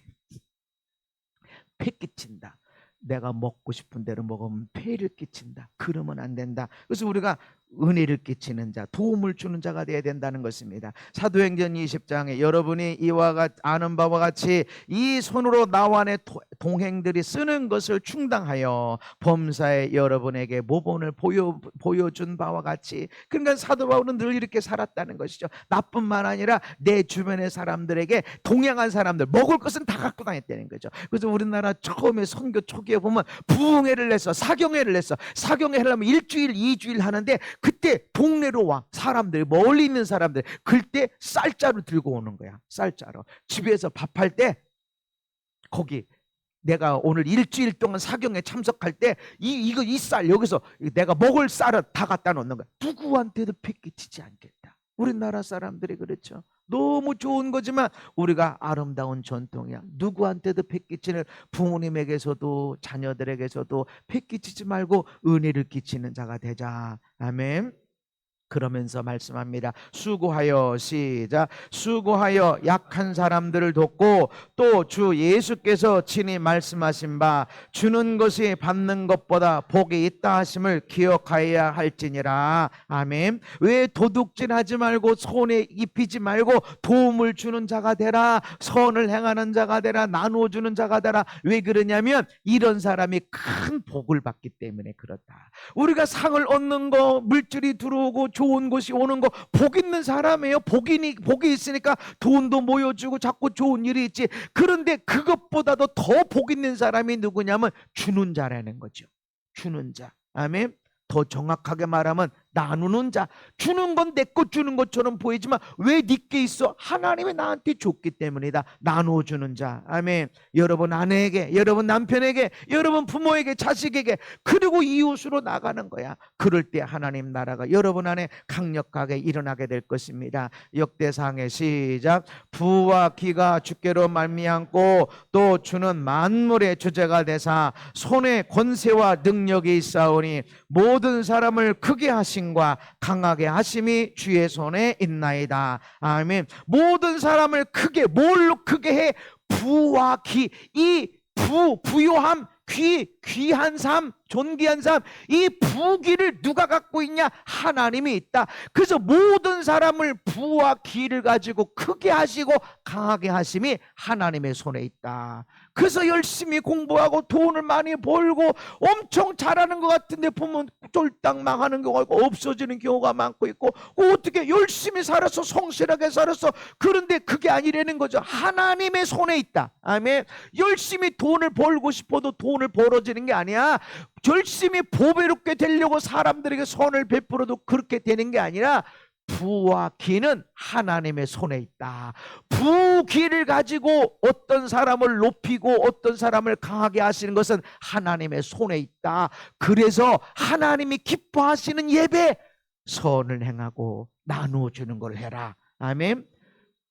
패 끼친다. 내가 먹고 싶은 대로 먹으면 폐를 끼친다. 그러면 안 된다. 그래서 우리가 은혜를 끼치는 자, 도움을 주는 자가 되어야 된다는 것입니다. 사도행전 20장에 여러분이 이와 아는 바와 같이 이 손으로 나와 내 동행들이 쓰는 것을 충당하여 범사에 여러분에게 모본을 보여준 바와 같이. 그러니까 사도 바울은 늘 이렇게 살았다는 것이죠. 나뿐만 아니라 내 주변의 사람들에게 동행한 사람들 먹을 것은 다 갖고 다녔다는 거죠. 그래서 우리나라 처음에 선교 초기에 보면 부흥회를 냈어. 사경회를 냈어. 사경회 하려면 1주일 2주일 하는데 그때 동네로 와. 사람들 멀리 있는 사람들 그때 쌀자루 들고 오는 거야. 쌀자루. 집에서 밥할 때 거기 내가 오늘 일주일 동안 사경에 참석할 때 이 쌀 여기서 내가 먹을 쌀을 다 갖다 놓는 거야. 누구한테도 패기치지 않겠다. 우리나라 사람들이 그렇죠. 너무 좋은 거지만 우리가 아름다운 전통이야. 누구한테도 패기치는 부모님에게서도 자녀들에게서도 패기치지 말고 은혜를 끼치는 자가 되자. 아멘. 그러면서 말씀합니다. 수고하여 시작. 수고하여 약한 사람들을 돕고 또 주 예수께서 친히 말씀하신 바 주는 것이 받는 것보다 복이 있다 하심을 기억하여야 할지니라. 아멘. 왜 도둑질하지 말고 손에 입히지 말고 도움을 주는 자가 되라. 선을 행하는 자가 되라. 나누어주는 자가 되라. 왜 그러냐면 이런 사람이 큰 복을 받기 때문에 그렇다. 우리가 상을 얻는 거 물질이 들어오고 좋은 것이 오는 거 복 있는 사람이에요. 복이 있으니까 돈도 모여주고 자꾸 좋은 일이 있지. 그런데 그것보다도 더 복 있는 사람이 누구냐면 주는 자라는 거죠. 주는 자. 아멘. 더 정확하게 말하면 나누는 자. 주는 건 내 것 주는 것처럼 보이지만 왜 네게 있어? 하나님이 나한테 줬기 때문이다. 나눠주는 자. 아멘. 여러분 아내에게, 여러분 남편에게, 여러분 부모에게, 자식에게, 그리고 이웃으로 나가는 거야. 그럴 때 하나님 나라가 여러분 안에 강력하게 일어나게 될 것입니다. 역대상의 시작. 부와 기가 주께로 말미암고 또 주는 만물의 주제가 되사 손에 권세와 능력이 있사오니 모든 사람을 크게 하신 과 강하게 하심이 주의 손에 있나이다. 아멘. 모든 사람을 크게, 뭘로 크게 해? 부와 기. 이 부요함, 귀한 삶, 존귀한 삶, 이 부귀를 누가 갖고 있냐? 하나님이 있다. 그래서 모든 사람을 부와 귀를 가지고 크게 하시고 강하게 하심이 하나님의 손에 있다. 그래서 열심히 공부하고 돈을 많이 벌고 엄청 잘하는 것 같은데 보면 쫄딱 망하는 경우가 있고 없어지는 경우가 많고 있고, 어떻게 열심히 살았어, 성실하게 살았어. 그런데 그게 아니라는 거죠. 하나님의 손에 있다. 아멘. 열심히 돈을 벌고 싶어도 돈을 벌어지는 게 아니야. 열심히 보배롭게 되려고 사람들에게 선을 베풀어도 그렇게 되는 게 아니라 부와 귀는 하나님의 손에 있다. 부귀를 가지고 어떤 사람을 높이고 어떤 사람을 강하게 하시는 것은 하나님의 손에 있다. 그래서 하나님이 기뻐하시는 예배, 선을 행하고 나누어 주는 걸 해라. 아멘.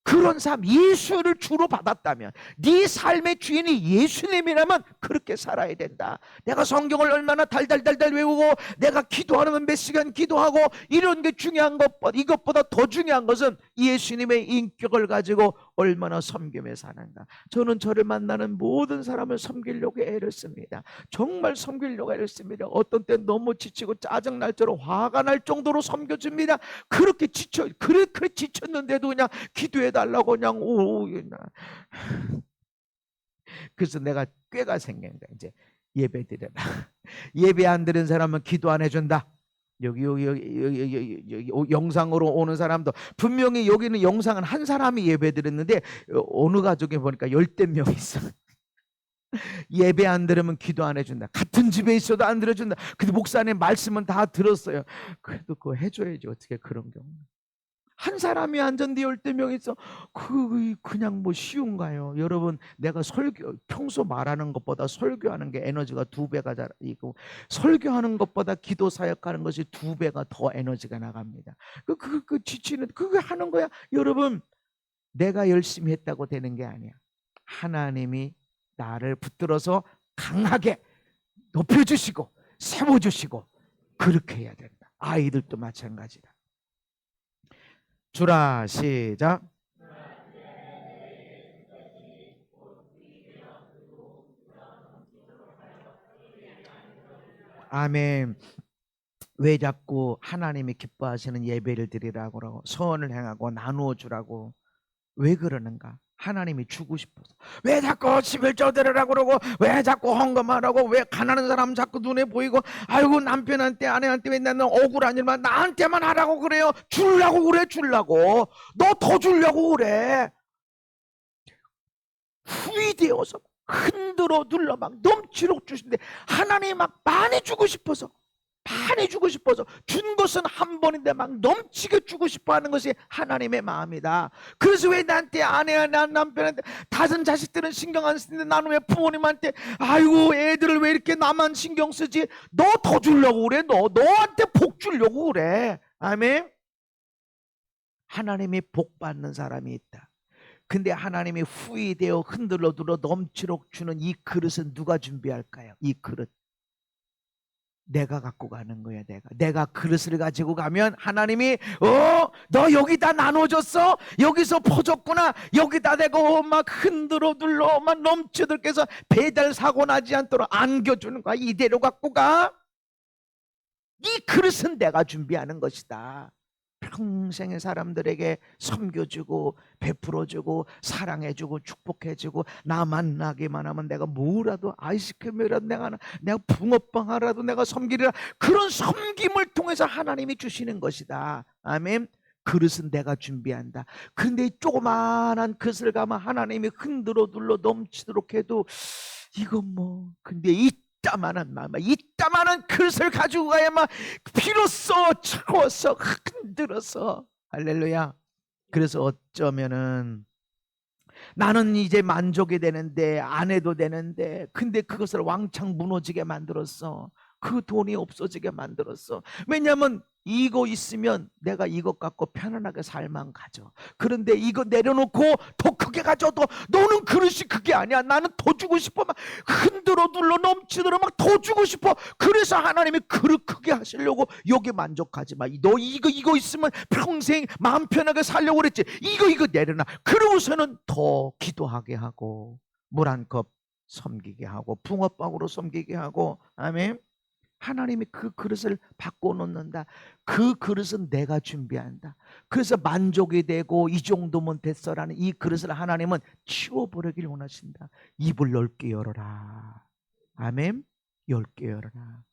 그런 삶, 예수를 주로 받았다면, 네 삶의 주인이 예수님이라면 그렇게 살아야 된다. 내가 성경을 얼마나 달달달달 외우고 내가 기도하면 몇 시간 기도하고 이런 게 중요한 것보다, 이것보다 더 중요한 것은 예수님의 인격을 가지고 얼마나 섬기며 사는가. 저는 저를 만나는 모든 사람을 섬기려고 애를 씁니다. 정말 섬기려고 애를 씁니다. 어떤 때 너무 지치고 짜증날 정도로, 화가 날 정도로 섬겨줍니다. 그렇게 지쳤는데도 그냥 기도해 달라고 그냥 그래서 내가 꾀가 생긴 거야. 이제 예배 드려라. 예배 안 드린 사람은 기도 안 해준다. 여기 영상으로 오는 사람도 분명히 여기는 영상은 한 사람이 예배 드렸는데 어느 가족에 보니까 10대 명 있어. 예배 안 들으면 기도 안 해준다. 같은 집에 있어도 안 들어준다. 근데 목사님 말씀은 다 들었어요. 그래도 그거 해줘야지. 어떻게 그런 경우. 한 사람이 앉았는데 10대 명 있어. 그냥 뭐 쉬운가요? 여러분, 내가 평소 말하는 것보다 설교하는 게 에너지가 2배가 잘이고, 설교하는 것보다 기도 사역하는 것이 2배가 더 에너지가 나갑니다. 지치는, 그거 하는 거야. 여러분, 내가 열심히 했다고 되는 게 아니야. 하나님이 나를 붙들어서 강하게 높여주시고 세워주시고 그렇게 해야 된다. 아이들도 마찬가지다. 주라, 시작. 아멘. 왜 자꾸 하나님이 기뻐하시는 예배를 드리라고 그러고 선을 행하고 나누어 주라고 왜 그러는가? 하나님이 주고 싶어서. 왜 자꾸 11조 드리라고 그러고, 왜 자꾸 헌금하라고, 왜 가난한 사람 자꾸 눈에 보이고, 아이고 남편한테 아내한테 왜 나는 억울한 일만 나한테만 하라고 그래요. 주려고 그래. 주려고. 너 더 주려고 그래. 후이되어서 흔들어 눌러 막 넘치도록 주신데, 하나님이 막 많이 주고 싶어서, 많이 주고 싶어서, 준 것은 한 번인데 막 넘치게 주고 싶어 하는 것이 하나님의 마음이다. 그래서 왜 나한테 아내야, 난 남편한테, 다른 자식들은 신경 안 쓰는데 나는 왜 부모님한테, 아이고 애들을 왜 이렇게 나만 신경 쓰지? 너 더 주려고 그래. 너한테 복 주려고 그래. 아멘. 하나님이 복 받는 사람이 있다. 근데 하나님이 후이되어 흔들어 들어 넘치도록 주는 이 그릇은 누가 준비할까요? 이 그릇 내가 갖고 가는 거야. 내가 그릇을 가지고 가면 하나님이 너 여기다 나눠줬어? 여기서 퍼줬구나. 여기다 대고 막 흔들어 둘러 막 넘치도록 해서 배달 사고 나지 않도록 안겨주는 거야. 이대로 갖고 가. 이 그릇은 내가 준비하는 것이다. 평생의 사람들에게 섬겨주고 베풀어주고 사랑해주고 축복해주고, 나 만나기만 하면 내가 뭐라도 아이스크림이라도 내가 붕어빵 하라도 내가 섬기리라. 그런 섬김을 통해서 하나님이 주시는 것이다. 아멘. 그릇은 내가 준비한다. 근데 이 조그마한 그릇을 가면 하나님이 흔들어 둘러 넘치도록 해도 이건 뭐, 근데 이따만한 그릇을 가지고 가야만 비로소 차워서 흔들어서, 할렐루야. 그래서 어쩌면은 나는 이제 만족이 되는데 안 해도 되는데, 근데 그것을 왕창 무너지게 만들었어. 그 돈이 없어지게 만들었어. 왜냐하면 이거 있으면 내가 이것 갖고 편안하게 살만 가져. 그런데 이거 내려놓고 더 크게 가져도 너는 그릇이 그게 아니야. 나는 더 주고 싶어. 막 흔들어 눌러 넘치도록 막 더 주고 싶어. 그래서 하나님이 그릇 크게 하시려고 여기 만족하지 마. 너 이거 있으면 평생 마음 편하게 살려고 그랬지. 이거 내려놔. 그러고서는 더 기도하게 하고 물 한 컵 섬기게 하고 붕어빵으로 섬기게 하고. 아멘. 하나님이 그 그릇을 바꿔놓는다. 그 그릇은 내가 준비한다. 그래서 만족이 되고 이 정도면 됐어라는 이 그릇을 하나님은 치워버리길 원하신다. 입을 넓게 열어라. 아멘. 넓게 열어라.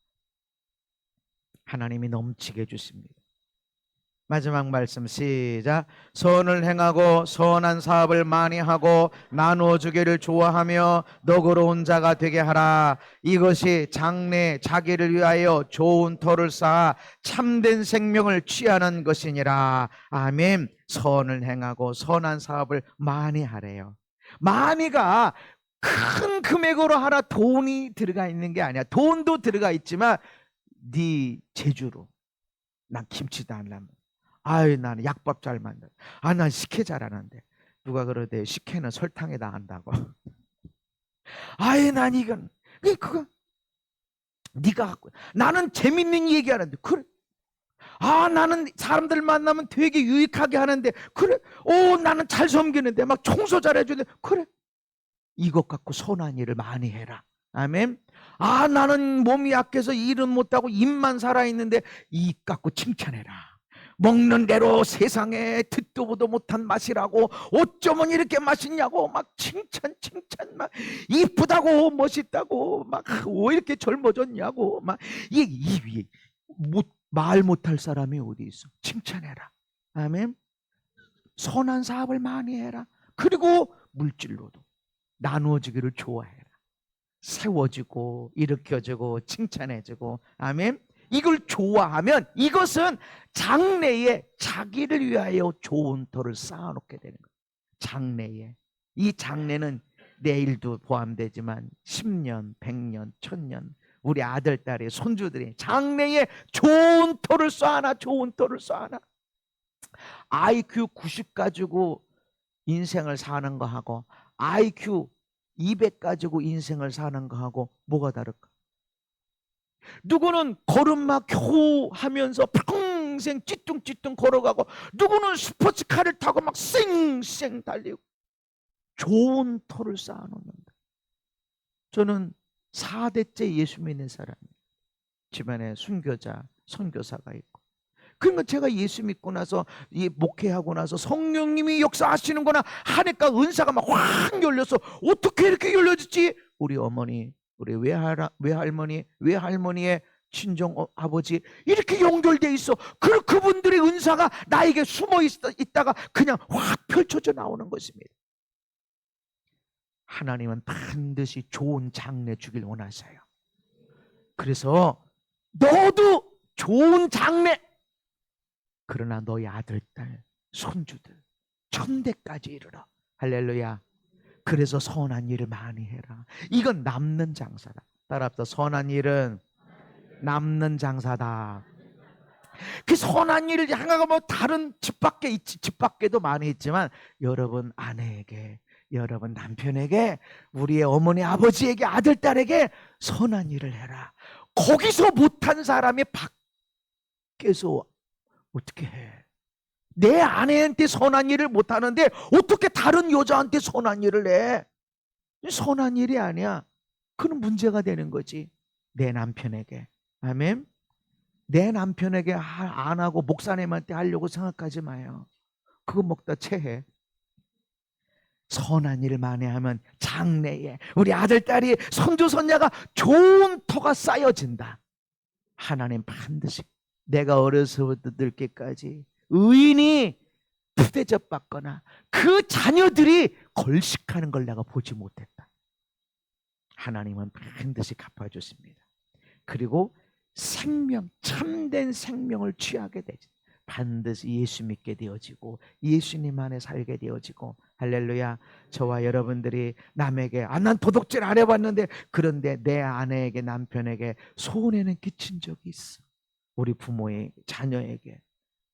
하나님이 넘치게 해주십니다. 마지막 말씀 시작. 선을 행하고 선한 사업을 많이 하고 나누어 주기를 좋아하며 너그러운 자가 되게 하라. 이것이 장래 자기를 위하여 좋은 터를 쌓아 참된 생명을 취하는 것이니라. 아멘. 선을 행하고 선한 사업을 많이 하래요. 많이가 큰 금액으로 하라 돈이 들어가 있는 게 아니야. 돈도 들어가 있지만 네 재주로 난 김치도 안 나면 아유 나는 약밥 잘 만든 난 식혜 잘하는데 누가 그러대 식혜는 설탕에다 한다고 아유 난 이건 그거 네가 갖고 나는 재밌는 얘기하는데 그래 나는 사람들 만나면 되게 유익하게 하는데 그래 나는 잘 섬기는데 막 청소 잘해주는데 그래 이것 갖고 선한 일을 많이 해라. 아멘. 나는 몸이 약해서 일은 못하고 입만 살아있는데 입 갖고 칭찬해라. 먹는 대로 세상에 듣도 보도 못한 맛이라고 어쩌면 이렇게 맛있냐고 막 칭찬 막 이쁘다고 멋있다고 막 왜 이렇게 젊어졌냐고 막 이 말 못할 사람이 어디 있어. 칭찬해라. 아멘. 선한 사업을 많이 해라. 그리고 물질로도 나누어지기를 좋아해라. 세워지고 일으켜지고 칭찬해지고 아멘. 이걸 좋아하면 이것은 장래에 자기를 위하여 좋은 터를 쌓아놓게 되는 거예요. 장래에. 이 장래는 내일도 포함되지만 10년, 100년, 1000년 우리 아들, 딸이, 손주들이 장래에 좋은 터를 쌓아놔. 좋은 터를 쌓아놔. IQ 90 가지고 인생을 사는 거하고 IQ 200 가지고 인생을 사는 거하고 뭐가 다를까? 누구는 걸음마 겨우 하면서 평생 찌뚱찌뚱 걸어가고 누구는 스포츠카를 타고 막 쌩쌩 달리고 좋은 터를 쌓아놓는다. 저는 4대째 예수 믿는 사람이에요. 집안에 순교자, 선교사가 있고 그러니까 제가 예수 믿고 나서 목회하고 나서 성령님이 역사하시는구나 하니까 은사가 막 확 열려서 어떻게 이렇게 열려졌지? 우리 어머니, 우리 외할머니의 친정 아버지 이렇게 연결돼 있어. 그분들의 은사가 나에게 숨어 있다가 그냥 확 펼쳐져 나오는 것입니다. 하나님은 반드시 좋은 장래 주길 원하셔요. 그래서 너도 좋은 장래, 그러나 너희 아들, 딸, 손주들 천대까지 이르러. 할렐루야. 그래서 선한 일을 많이 해라. 이건 남는 장사다. 따라합시다. 선한 일은 남는 장사다. 그 선한 일을 향하고 뭐 다른 집 밖에 있지, 집 밖에도 많이 있지만 여러분 아내에게, 여러분 남편에게, 우리의 어머니 아버지에게, 아들 딸에게 선한 일을 해라. 거기서 못한 사람이 밖에서 어떻게 해? 내 아내한테 선한 일을 못하는데 어떻게 다른 여자한테 선한 일을 해? 선한 일이 아니야. 그건 문제가 되는 거지. 내 남편에게. 아멘. 내 남편에게 안 하고 목사님한테 하려고 생각하지 마요. 그거 먹다 체해. 선한 일을 많이 하면 장래에 우리 아들, 딸이, 손주, 손녀가 좋은 터가 쌓여진다. 하나님 반드시 내가 어려서부터 늙기까지 의인이 푸대접 받거나 그 자녀들이 걸식하는 걸 내가 보지 못했다. 하나님은 반드시 갚아주십니다. 그리고 생명, 참된 생명을 취하게 되지. 반드시 예수 믿게 되어지고 예수님 안에 살게 되어지고. 할렐루야. 저와 여러분들이 남에게 난 도둑질 안 해봤는데 그런데 내 아내에게, 남편에게 손해는 끼친 적이 있어. 우리 부모의 자녀에게,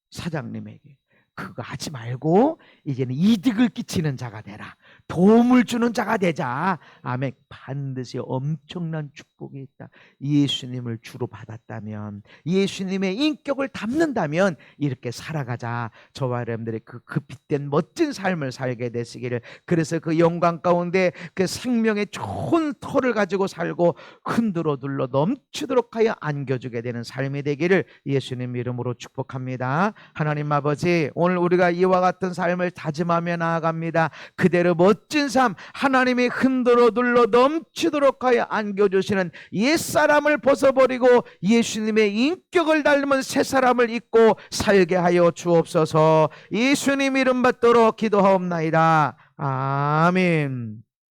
사장님에게. 그거 하지 말고 이제는 이득을 끼치는 자가 되라. 도움을 주는 자가 되자. 아멘. 반드시 엄청난 축복 축복이 있다. 예수님을 주로 받았다면, 예수님의 인격을 담는다면 이렇게 살아가자. 저와 여러분들이 그 빛된 멋진 삶을 살게 되시기를. 그래서 그 영광 가운데 그 생명의 좋은 터를 가지고 살고 흔들어 둘러 넘치도록 하여 안겨주게 되는 삶이 되기를 예수님 이름으로 축복합니다. 하나님 아버지, 오늘 우리가 이와 같은 삶을 다짐하며 나아갑니다. 그대로 멋진 삶, 하나님이 흔들어 둘러 넘치도록 하여 안겨주시는 옛사람을 벗어버리고 예수님의 인격을 닮은 새 사람을 입고 살게 하여 주옵소서. 예수님 이름 받도록 기도하옵나이다. 아멘.